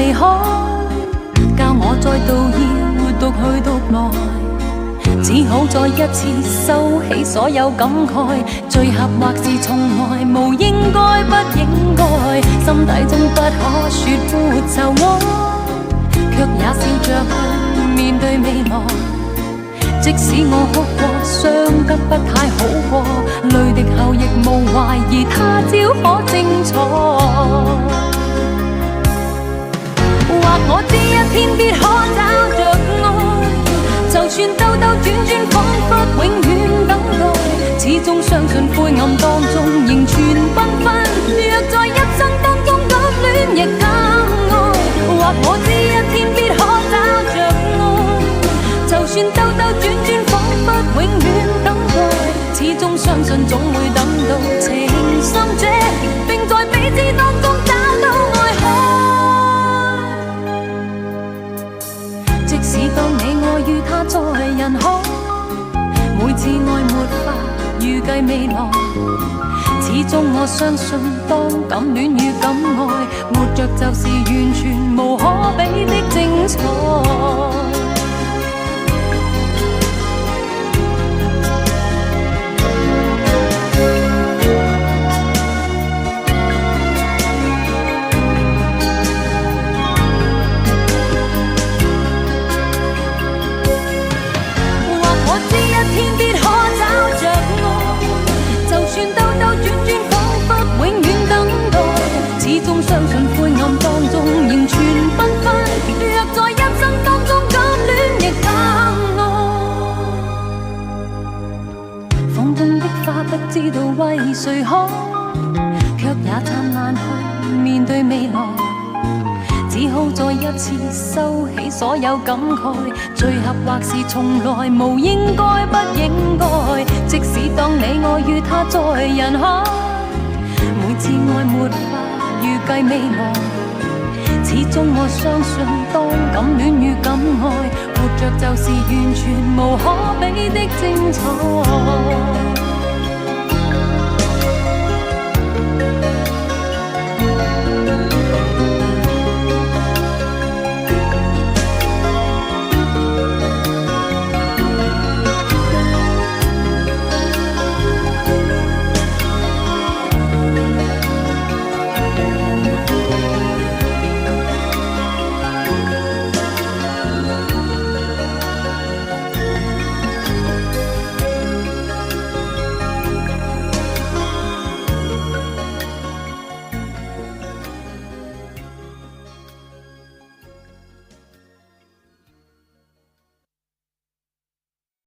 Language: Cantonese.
離開，教我再度要獨去獨來，只好再一次收起所有感慨，聚合或是從來無應該不應該，心底中不可說沒愁愛，卻也笑着去面對未來。即使我哭過，傷得不太好過，淚滴後亦無懷疑他朝可精彩。或我知一天必可找着愛，就算兜兜轉轉，彷彿永遠等待，始終相信灰暗當中仍存繽紛。若在一生當中感戀亦敢愛，或我知一天必可找着愛，就算兜兜轉轉，彷彿永遠等待，始終相信總會等到情深者，並在彼此當中找到愛海。即使當你我與他在人海，每次愛沒法預計未來，始終我相信當感戀與感愛，活着就是完全無可比的精彩。知道為誰開，卻也燦爛去面對未來，只好再一次收起所有感慨，聚合或是從來無應該不應該，即使當你我與他在人海，每次愛沒法預計未來，始終我相信當感戀與感愛，活着就是完全無可比的精彩。